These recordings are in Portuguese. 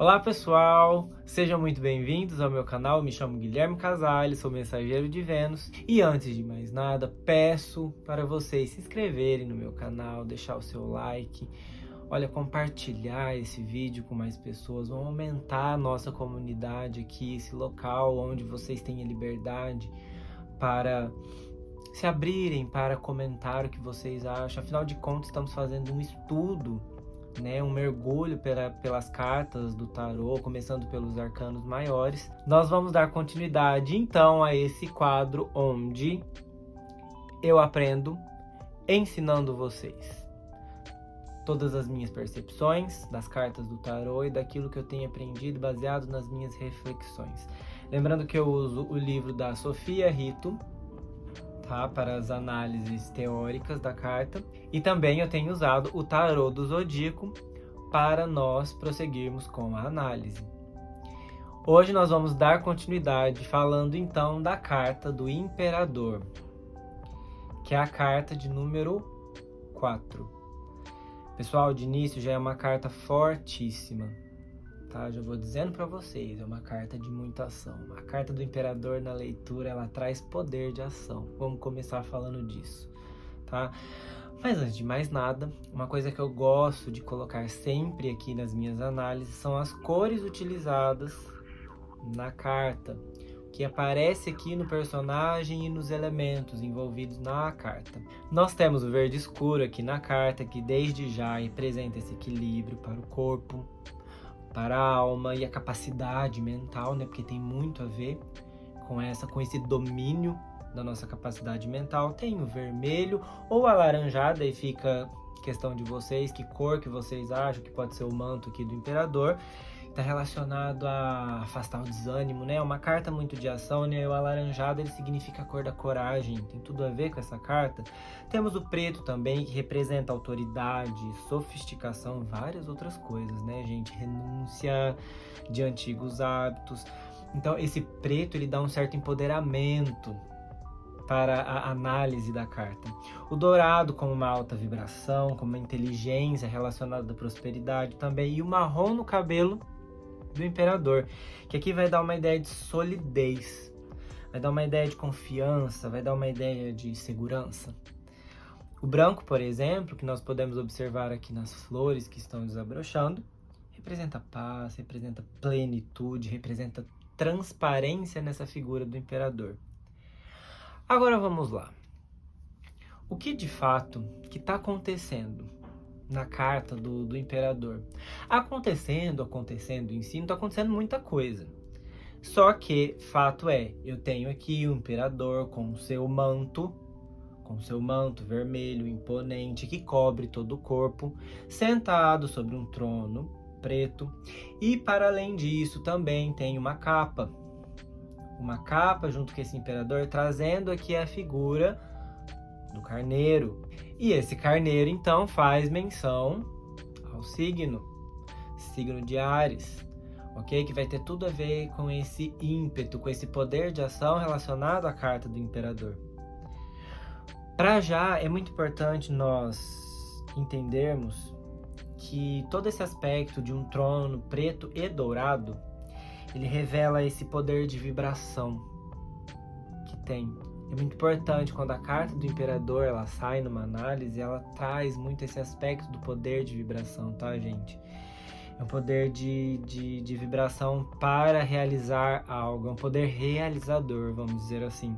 Olá pessoal, sejam muito bem-vindos ao meu canal. Me chamo Guilherme Casale, sou mensageiro de Vênus e antes de mais nada peço para vocês se inscreverem no meu canal, deixar o seu like, compartilhar esse vídeo com mais pessoas. Vamos aumentar a nossa comunidade aqui, esse local onde vocês têm a liberdade para se abrirem, para comentar o que vocês acham. Afinal de contas, estamos fazendo um estudo, um mergulho pelas cartas do tarô, começando pelos arcanos maiores. Nós vamos dar continuidade então a esse quadro onde eu aprendo ensinando vocês todas as minhas percepções das cartas do tarô e daquilo que eu tenho aprendido baseado nas minhas reflexões. Lembrando que eu uso o livro da Sofia Rito, para as análises teóricas da carta, e também eu tenho usado o tarô do zodíaco para nós prosseguirmos com a análise. Hoje nós vamos dar continuidade falando então da carta do Imperador, que é a carta de número 4. Pessoal, de início já é uma carta fortíssima. Já vou dizendo para vocês, é uma carta de muita ação. A carta do Imperador na leitura, ela traz poder de ação. Vamos começar falando disso, Mas antes de mais nada, uma coisa que eu gosto de colocar sempre aqui nas minhas análises são as cores utilizadas na carta, que aparece aqui no personagem e nos elementos envolvidos na carta. Nós temos o verde escuro aqui na carta, que desde já representa esse equilíbrio para o corpo, para a alma e a capacidade mental, porque tem muito a ver com esse domínio da nossa capacidade mental. Tem o vermelho ou alaranjado, aí fica questão de vocês, que cor que vocês acham que pode ser o manto aqui do Imperador. Está relacionado a afastar o desânimo, É uma carta muito de ação, O alaranjado, ele significa a cor da coragem, tem tudo a ver com essa carta. Temos o preto também, que representa autoridade, sofisticação, várias outras coisas, gente? Renúncia de antigos hábitos. Então, esse preto, ele dá um certo empoderamento para a análise da carta. O dourado como uma alta vibração, como uma inteligência relacionada à prosperidade também. E o marrom no cabelo do Imperador, que aqui vai dar uma ideia de solidez, vai dar uma ideia de confiança, vai dar uma ideia de segurança. O branco, por exemplo, que nós podemos observar aqui nas flores que estão desabrochando, representa paz, representa plenitude, representa transparência nessa figura do Imperador. Agora vamos lá. O que de fato que está acontecendo na carta do Imperador? Acontecendo em si, não está acontecendo muita coisa. Só que, fato é, eu tenho aqui o Imperador com seu manto vermelho, imponente, que cobre todo o corpo, sentado sobre um trono preto. E, para além disso, também tem uma capa junto com esse Imperador, trazendo aqui a figura do carneiro. E esse carneiro, então, faz menção ao signo de Áries, que vai ter tudo a ver com esse ímpeto, com esse poder de ação relacionado à carta do Imperador. Para já, é muito importante nós entendermos que todo esse aspecto de um trono preto e dourado, ele revela esse poder de vibração que tem. É muito importante quando a carta do Imperador ela sai numa análise, ela traz muito esse aspecto do poder de vibração, gente? É um poder de vibração para realizar algo, é um poder realizador, vamos dizer assim.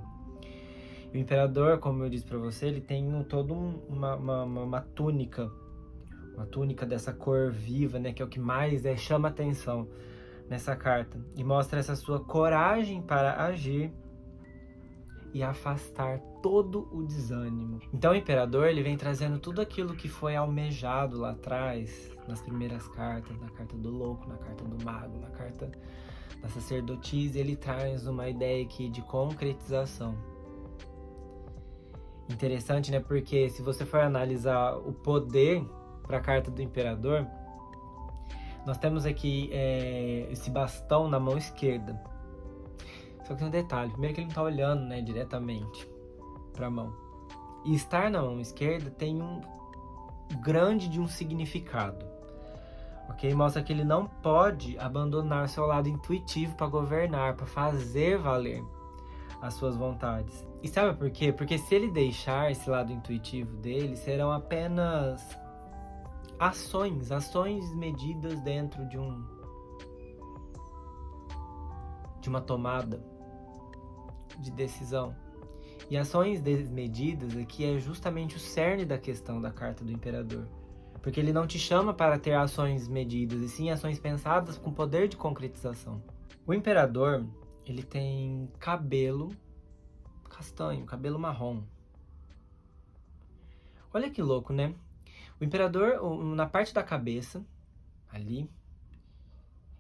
O Imperador, como eu disse para você, ele tem uma túnica, dessa cor viva, que é o que mais chama atenção nessa carta, e mostra essa sua coragem para agir e afastar todo o desânimo. Então o Imperador, ele vem trazendo tudo aquilo que foi almejado lá atrás, nas primeiras cartas, na carta do louco, na carta do mago, na carta da sacerdotisa. Ele traz uma ideia aqui de concretização. Interessante, Porque se você for analisar o poder para a carta do Imperador, nós temos aqui esse bastão na mão esquerda. Só que tem um detalhe, primeiro que ele não está olhando diretamente para a mão. E estar na mão esquerda tem um grande significado. ok? Mostra que ele não pode abandonar seu lado intuitivo para governar, para fazer valer as suas vontades. E sabe por quê? Porque se ele deixar esse lado intuitivo dele, serão apenas ações medidas dentro de uma tomada de decisão. E ações desmedidas aqui é justamente o cerne da questão da carta do imperador. Porque ele não te chama para ter ações medidas, e sim ações pensadas com poder de concretização. O imperador, ele tem cabelo castanho, cabelo marrom. Olha que louco, né? O imperador, na parte da cabeça, ali,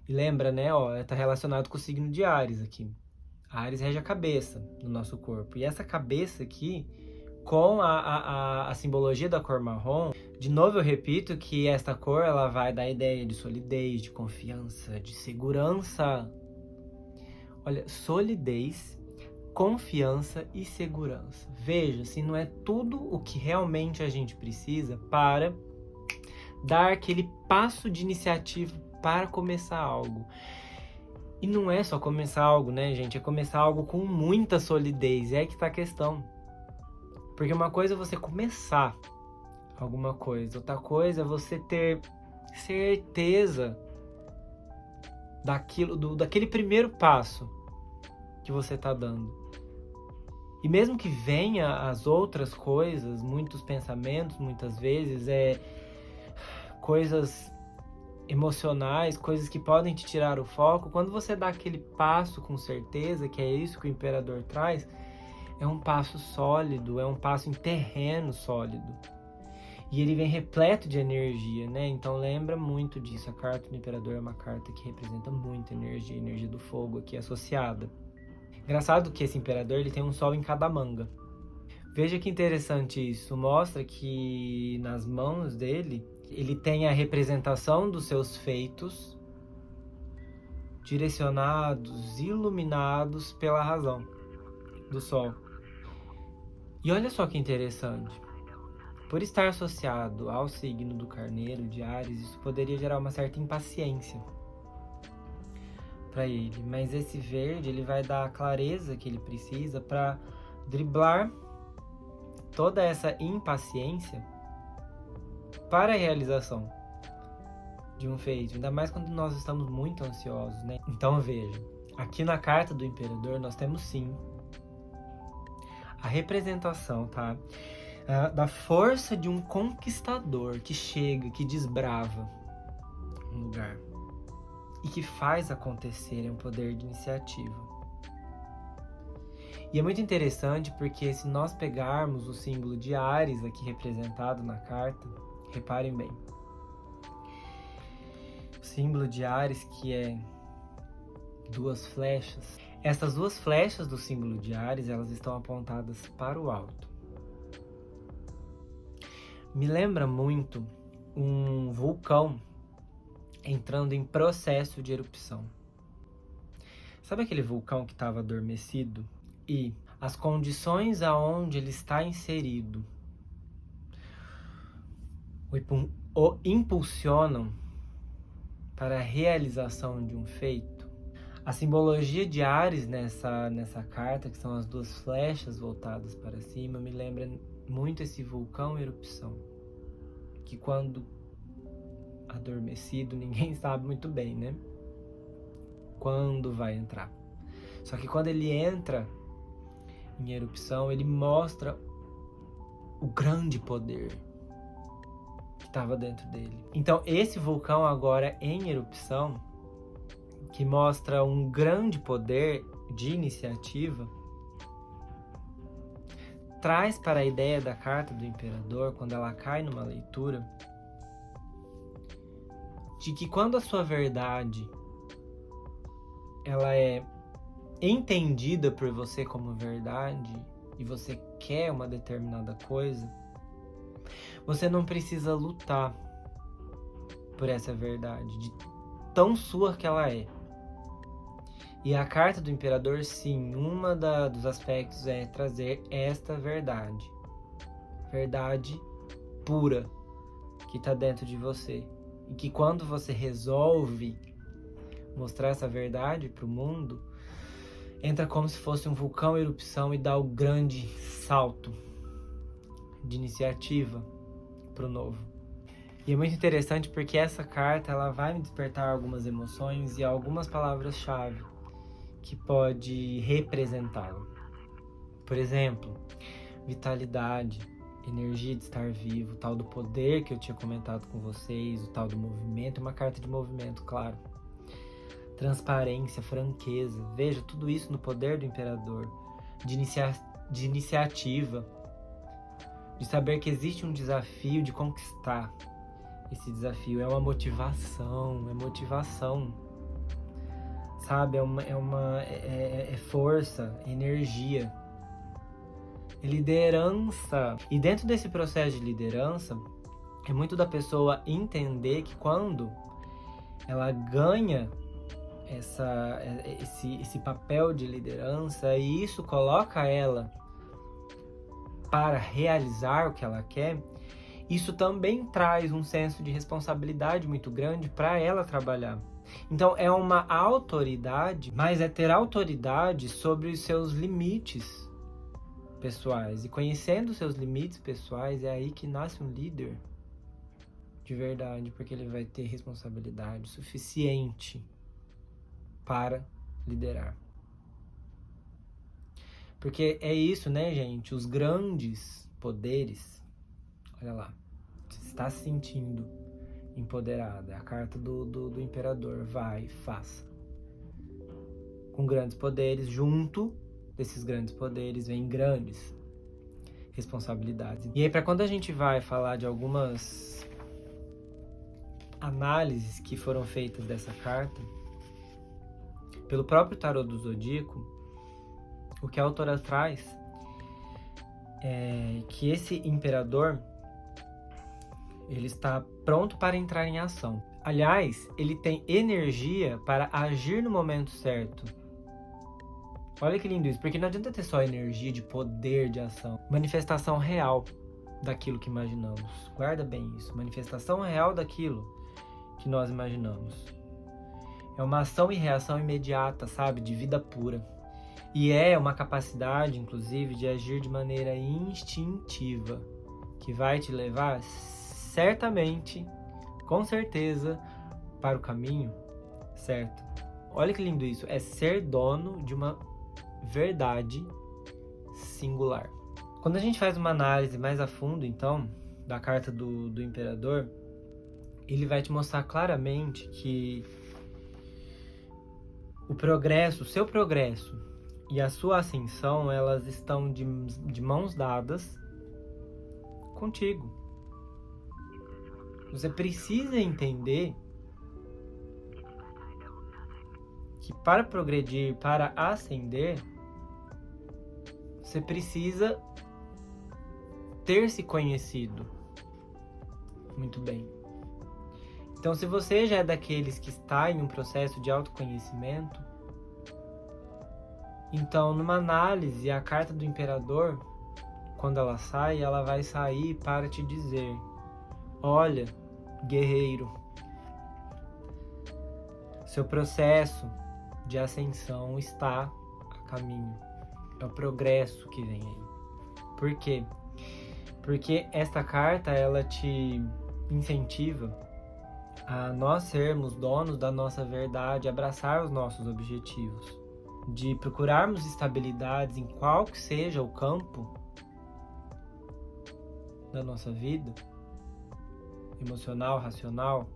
e lembra, né, ó, tá relacionado com o signo de Áries aqui. Áries rege a cabeça do nosso corpo. E essa cabeça aqui, com a simbologia da cor marrom, de novo eu repito que esta cor ela vai dar a ideia de solidez, de confiança, de segurança. Olha, solidez, confiança e segurança. Veja, se não é tudo o que realmente a gente precisa para dar aquele passo de iniciativa para começar algo. E não é só começar algo, né, gente? É começar algo com muita solidez. É aí que tá a questão. Porque uma coisa é você começar alguma coisa. Outra coisa é você ter certeza daquele primeiro passo que você tá dando. E mesmo que venha as outras coisas, muitos pensamentos, muitas vezes, coisas emocionais, coisas que podem te tirar o foco, quando você dá aquele passo com certeza, que é isso que o imperador traz, é um passo sólido, é um passo em terreno sólido. E ele vem repleto de energia, né? Então lembra muito disso. A carta do imperador é uma carta que representa muita energia, a energia do fogo aqui associada. Engraçado que esse imperador ele tem um sol em cada manga. Veja que interessante isso. Mostra que nas mãos dele, ele tem a representação dos seus feitos direcionados, iluminados pela razão do sol. E olha só que interessante. Por estar associado ao signo do Carneiro, de Áries, isso poderia gerar uma certa impaciência para ele. Mas esse verde, ele vai dar a clareza que ele precisa para driblar toda essa impaciência para a realização de um feito, ainda mais quando nós estamos muito ansiosos, né? Então veja, aqui na carta do imperador nós temos sim a representação, tá? Da força de um conquistador que chega, que desbrava um lugar e que faz acontecer, é um poder de iniciativa. E é muito interessante porque se nós pegarmos o símbolo de Áries aqui representado na carta, reparem bem. O símbolo de Áries que é duas flechas. Essas duas flechas do símbolo de Áries, elas estão apontadas para o alto. Me lembra muito um vulcão entrando em processo de erupção. Sabe aquele vulcão que estava adormecido? E as condições aonde ele está inserido o impulsionam para a realização de um feito. A simbologia de Áries nessa carta, que são as duas flechas voltadas para cima, me lembra muito esse vulcão em erupção, que quando adormecido, ninguém sabe muito bem, né? Quando vai entrar. Só que quando ele entra em erupção, ele mostra o grande poder que estava dentro dele. Então, esse vulcão agora em erupção, que mostra um grande poder de iniciativa, traz para a ideia da carta do imperador, quando ela cai numa leitura, de que quando a sua verdade ela é entendida por você como verdade e você quer uma determinada coisa, você não precisa lutar por essa verdade, de tão sua que ela é. E a carta do imperador, sim, dos aspectos é trazer esta verdade pura que está dentro de você. E que quando você resolve mostrar essa verdade para o mundo, entra como se fosse um vulcão em erupção e dá o grande salto de iniciativa para o novo. E é muito interessante porque essa carta ela vai me despertar algumas emoções e algumas palavras-chave que pode representá-lo. Por exemplo, vitalidade, energia de estar vivo, o tal do poder que eu tinha comentado com vocês, o tal do movimento, uma carta de movimento, claro. Transparência, franqueza, veja tudo isso no poder do imperador, de iniciativa, de saber que existe um desafio de conquistar. Esse desafio é motivação, sabe? É força, energia, liderança. E dentro desse processo de liderança, é muito da pessoa entender que quando ela ganha esse papel de liderança e isso coloca ela para realizar o que ela quer, isso também traz um senso de responsabilidade muito grande para ela trabalhar. Então é uma autoridade, mas é ter autoridade sobre os seus limites pessoais. E conhecendo os seus limites pessoais, é aí que nasce um líder de verdade, porque ele vai ter responsabilidade suficiente para liderar. Porque é isso, né, gente? Os grandes poderes, olha lá, você está se sentindo empoderada. É a carta do imperador. Vai, faça. Com grandes poderes, junto desses grandes poderes, vem grandes responsabilidades. E aí, para quando a gente vai falar de algumas análises que foram feitas dessa carta, pelo próprio tarô do Zodíaco, o que a autora traz é que esse imperador, ele está pronto para entrar em ação. Aliás, ele tem energia para agir no momento certo. Olha que lindo isso, porque não adianta ter só energia de poder de ação. Manifestação real daquilo que imaginamos. Guarda bem isso. Manifestação real daquilo que nós imaginamos. É uma ação e reação imediata, sabe? De vida pura. E é uma capacidade, inclusive, de agir de maneira instintiva, que vai te levar certamente, com certeza, para o caminho certo. Olha que lindo isso. É ser dono de uma verdade singular. Quando a gente faz uma análise mais a fundo, então, da carta do imperador, ele vai te mostrar claramente que o progresso, o seu progresso e a sua ascensão, elas estão de mãos dadas contigo. Você precisa entender que para progredir, para ascender, você precisa ter se conhecido muito bem. Então, se você já é daqueles que está em um processo de autoconhecimento, então, numa análise, a carta do imperador, quando ela sai, ela vai sair para te dizer: olha, guerreiro, seu processo de ascensão está a caminho. É o progresso que vem aí. Por quê? Porque esta carta, ela te incentiva a nós sermos donos da nossa verdade, abraçar os nossos objetivos, de procurarmos estabilidades em qual que seja o campo da nossa vida, emocional, racional,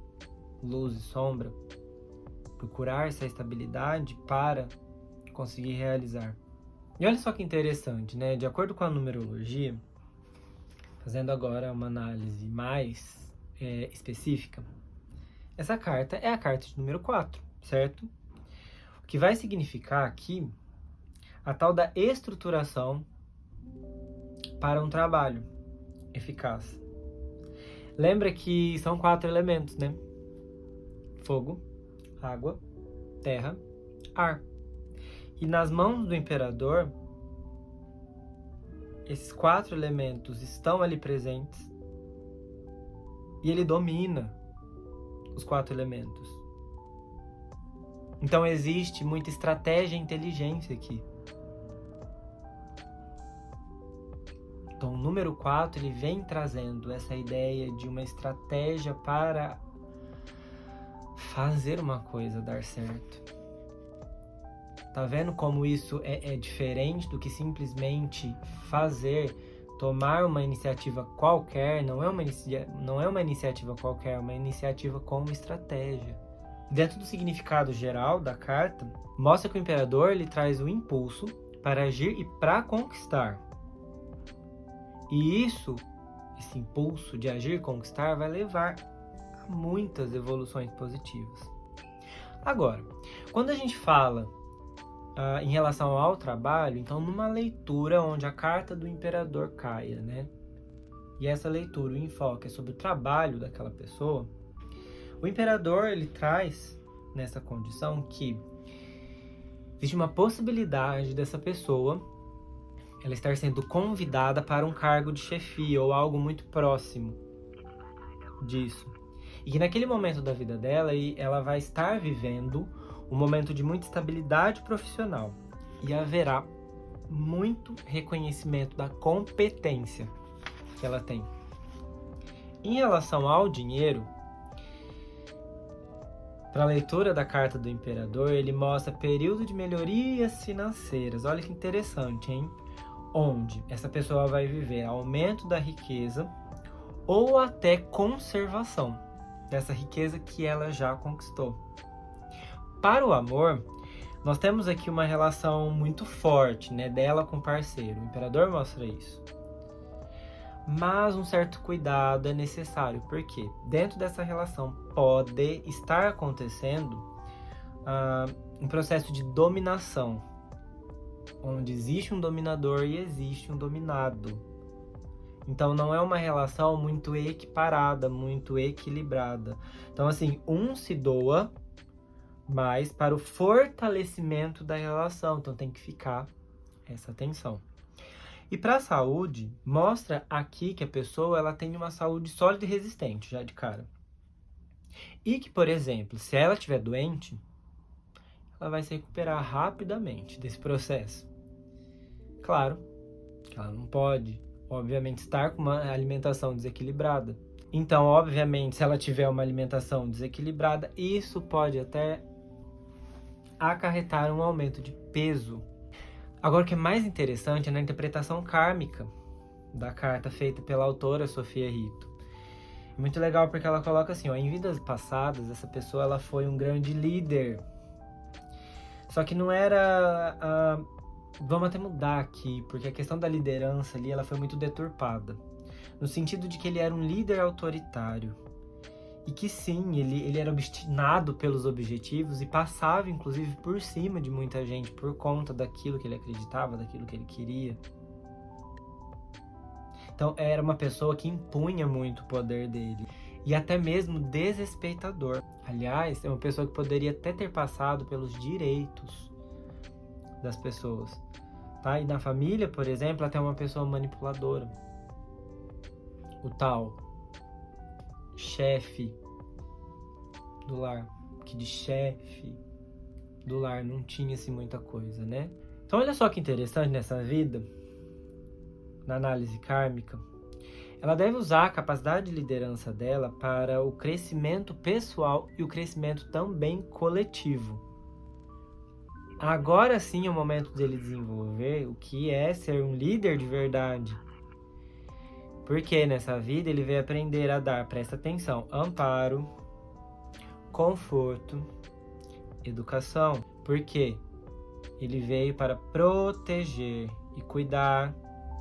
luz e sombra, procurar essa estabilidade para conseguir realizar. E olha só que interessante, né? De acordo com a numerologia, fazendo agora uma análise mais específica, essa carta é a carta de número 4, certo? O que vai significar aqui a tal da estruturação para um trabalho eficaz. Lembra que são 4 elementos, né? Fogo, água, terra, ar. E nas mãos do imperador, esses 4 elementos estão ali presentes e ele domina os 4 elementos. Então existe muita estratégia e inteligência aqui. Então o número 4 ele vem trazendo essa ideia de uma estratégia para fazer uma coisa dar certo. Tá vendo como isso é diferente do que simplesmente fazer, tomar uma iniciativa qualquer? Não é uma iniciativa qualquer, é uma iniciativa com estratégia. Dentro do significado geral da carta, mostra que o imperador ele traz o impulso para agir e para conquistar. E esse impulso de agir e conquistar vai levar a muitas evoluções positivas. Agora, quando a gente fala em relação ao trabalho, então numa leitura onde a carta do imperador caia, né? E essa leitura, o enfoque é sobre o trabalho daquela pessoa, o imperador ele traz nessa condição que existe uma possibilidade dessa pessoa ela estar sendo convidada para um cargo de chefia ou algo muito próximo disso. E que naquele momento da vida dela, ela vai estar vivendo um momento de muita estabilidade profissional. E haverá muito reconhecimento da competência que ela tem. Em relação ao dinheiro, para a leitura da carta do imperador, ele mostra período de melhorias financeiras. Olha que interessante, hein? Onde essa pessoa vai viver aumento da riqueza ou até conservação dessa riqueza que ela já conquistou. Para o amor, nós temos aqui uma relação muito forte, né, dela com o parceiro. O imperador mostra isso. Mas um certo cuidado é necessário, porque dentro dessa relação pode estar acontecendo um processo de dominação, onde existe um dominador e existe um dominado. Então não é uma relação muito equiparada, muito equilibrada. Então assim, um se doa mais para o fortalecimento da relação. Então tem que ficar essa tensão. E para a saúde, mostra aqui que a pessoa ela tem uma saúde sólida e resistente, já de cara. E que, por exemplo, se ela estiver doente, ela vai se recuperar rapidamente desse processo. Claro que ela não pode, obviamente, estar com uma alimentação desequilibrada. Então, obviamente, se ela tiver uma alimentação desequilibrada, isso pode até acarretar um aumento de peso. Agora, o que é mais interessante é na interpretação kármica da carta feita pela autora Sofia Rito. É muito legal porque ela coloca assim, em vidas passadas, essa pessoa ela foi um grande líder. Só que não era... vamos até mudar aqui, porque a questão da liderança ali ela foi muito deturpada. No sentido de que ele era um líder autoritário. E que sim, ele era obstinado pelos objetivos e passava, inclusive, por cima de muita gente por conta daquilo que ele acreditava, daquilo que ele queria. Então, era uma pessoa que impunha muito o poder dele. E até mesmo desrespeitador. Aliás, é uma pessoa que poderia até ter passado pelos direitos das pessoas. Tá? E na família, por exemplo, até uma pessoa manipuladora. O tal chefe do lar, que de chefe do lar não tinha-se muita coisa, né? Então olha só que interessante nessa vida, na análise kármica, ela deve usar a capacidade de liderança dela para o crescimento pessoal e o crescimento também coletivo. Agora sim é o momento dele desenvolver o que é ser um líder de verdade. Porque nessa vida ele veio aprender a dar, presta atenção, amparo, conforto, educação. Porque ele veio para proteger e cuidar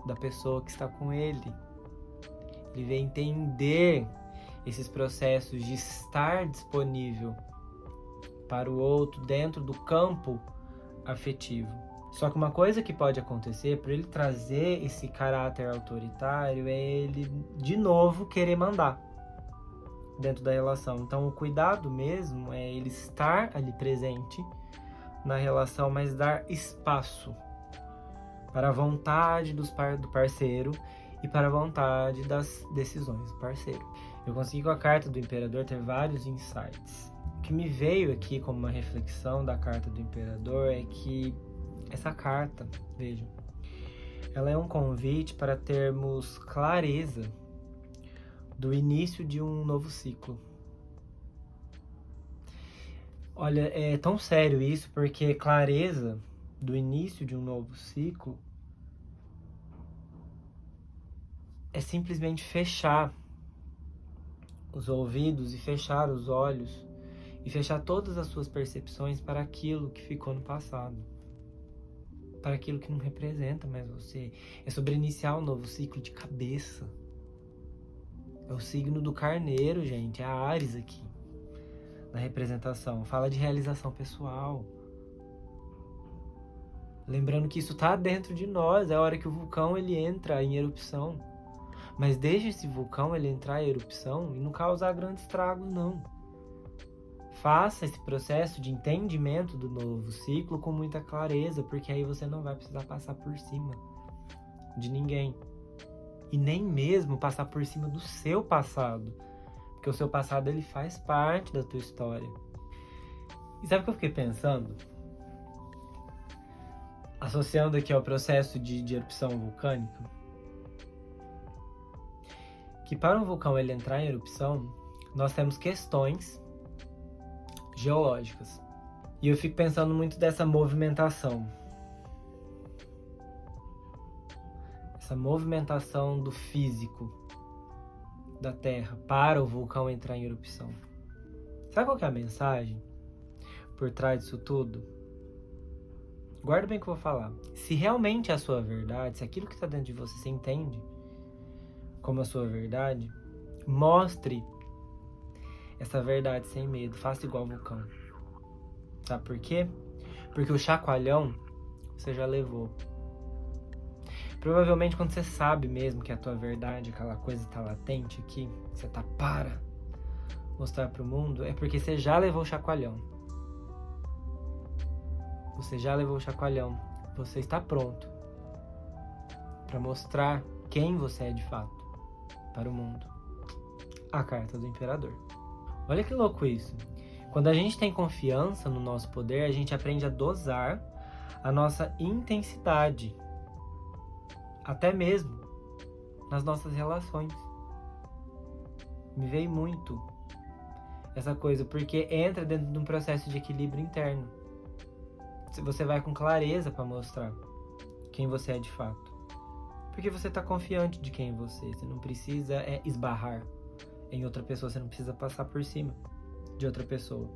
da pessoa que está com ele. Ele veio entender esses processos de estar disponível para o outro dentro do campo afetivo. Só que uma coisa que pode acontecer, para ele trazer esse caráter autoritário, é ele, de novo, querer mandar dentro da relação. Então, o cuidado mesmo é ele estar ali presente na relação, mas dar espaço para a vontade do parceiro e para a vontade das decisões do parceiro. Eu consegui com a carta do Imperador ter vários insights. O que me veio aqui como uma reflexão da carta do Imperador é que essa carta, vejam, ela é um convite para termos clareza do início de um novo ciclo. Olha, é tão sério isso, porque clareza do início de um novo ciclo é simplesmente fechar os ouvidos e fechar os olhos e fechar todas as suas percepções para aquilo que ficou no passado, para aquilo que não representa mais você. É sobre iniciar um novo ciclo de cabeça. É o signo do carneiro, gente, é a Áries aqui na representação. Fala de realização pessoal. Lembrando que isso está dentro de nós, é a hora que o vulcão ele entra em erupção. Mas deixa esse vulcão ele entrar em erupção e não causar grandes estragos, não. Faça esse processo de entendimento do novo ciclo com muita clareza, porque aí você não vai precisar passar por cima de ninguém. E nem mesmo passar por cima do seu passado. Porque o seu passado ele faz parte da tua história. E sabe o que eu fiquei pensando? Associando aqui ao processo de erupção vulcânica. Que para um vulcão ele entrar em erupção, nós temos questões geológicas. E eu fico pensando muito dessa movimentação. Essa movimentação do físico da Terra para o vulcão entrar em erupção. Sabe qual que é a mensagem por trás disso tudo? Guarda bem o que eu vou falar. Se realmente é a sua verdade, se aquilo que está dentro de você se entende como a sua verdade, mostre essa verdade sem medo. Faça igual o vulcão. Sabe por quê? Porque o chacoalhão você já levou. Provavelmente quando você sabe mesmo que é a tua verdade, aquela coisa está latente aqui, você tá para mostrar para o mundo, é porque você já levou o chacoalhão. Você já levou o chacoalhão. Você está pronto para mostrar quem você é de fato para o mundo. A carta do Imperador. Olha que louco isso. Quando a gente tem confiança no nosso poder, a gente aprende a dosar a nossa intensidade. Até mesmo nas nossas relações. Me veio muito essa coisa, porque entra dentro de um processo de equilíbrio interno. Você vai com clareza para mostrar quem você é de fato. Porque você está confiante de quem você. Você não precisa esbarrar em outra pessoa. Você não precisa passar por cima de outra pessoa.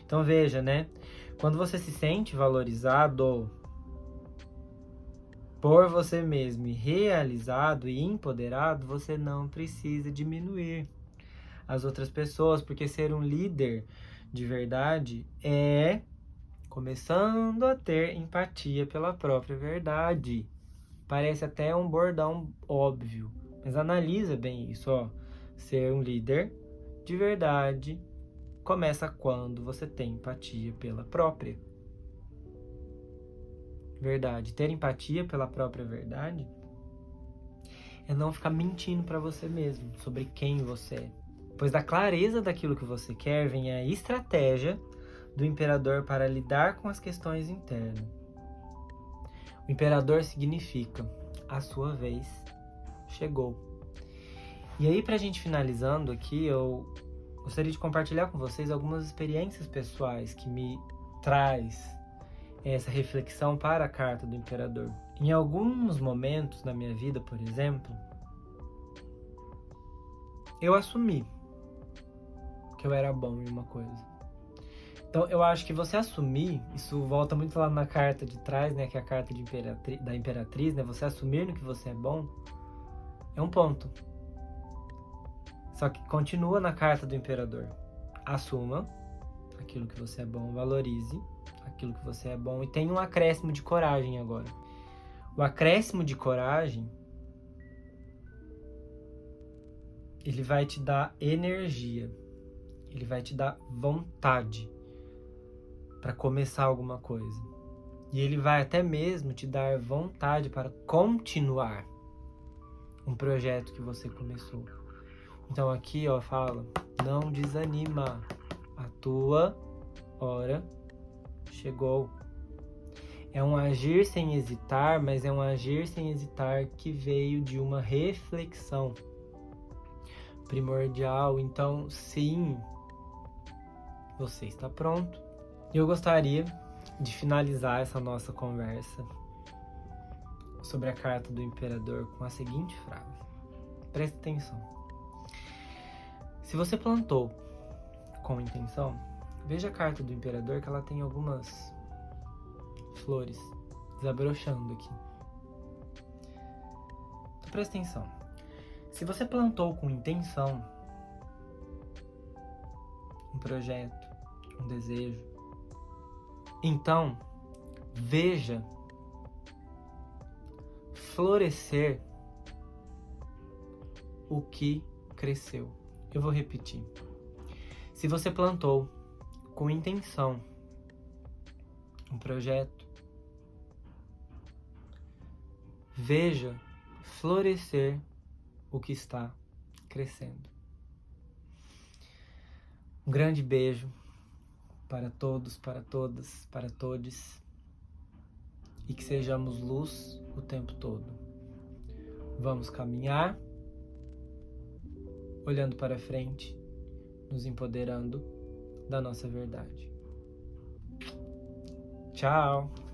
Então veja, né? Quando você se sente valorizado por você mesmo, e realizado e empoderado, você não precisa diminuir as outras pessoas. Porque ser um líder de verdade é começando a ter empatia pela própria verdade. Parece até um bordão óbvio, mas analisa bem isso, ó. Ser um líder de verdade começa quando você tem empatia pela própria verdade. Ter empatia pela própria verdade é não ficar mentindo para você mesmo sobre quem você é. Pois da clareza daquilo que você quer vem a estratégia do Imperador para lidar com as questões internas. O Imperador significa a sua vez chegou. E aí, pra gente finalizando aqui, eu gostaria de compartilhar com vocês algumas experiências pessoais que me traz essa reflexão para a carta do Imperador. Em alguns momentos na minha vida, por exemplo, eu assumi que eu era bom em uma coisa. Então, eu acho que você assumir, isso volta muito lá na carta de trás, né, que é a carta da Imperatriz, né, você assumir no que você é bom, é um ponto. Só que continua na carta do Imperador. Assuma aquilo que você é bom, valorize aquilo que você é bom e tenha um acréscimo de coragem agora. O acréscimo de coragem, ele vai te dar energia, ele vai te dar vontade para começar alguma coisa. E ele vai até mesmo te dar vontade para continuar um projeto que você começou. Então aqui, ó, fala, não desanima, a tua hora chegou. É um agir sem hesitar, mas é um agir sem hesitar que veio de uma reflexão primordial. Então, sim, você está pronto. Eu gostaria de finalizar essa nossa conversa sobre a carta do Imperador com a seguinte frase. Preste atenção. Se você plantou com intenção, veja a carta do Imperador que ela tem algumas flores desabrochando aqui. Então, presta atenção. Se você plantou com intenção um projeto, um desejo, então veja florescer o que cresceu. Eu vou repetir. Se você plantou com intenção um projeto, veja florescer o que está crescendo. Um grande beijo para todos, para todas, para todes, e que sejamos luz o tempo todo. Vamos caminhar, olhando para frente, nos empoderando da nossa verdade. Tchau!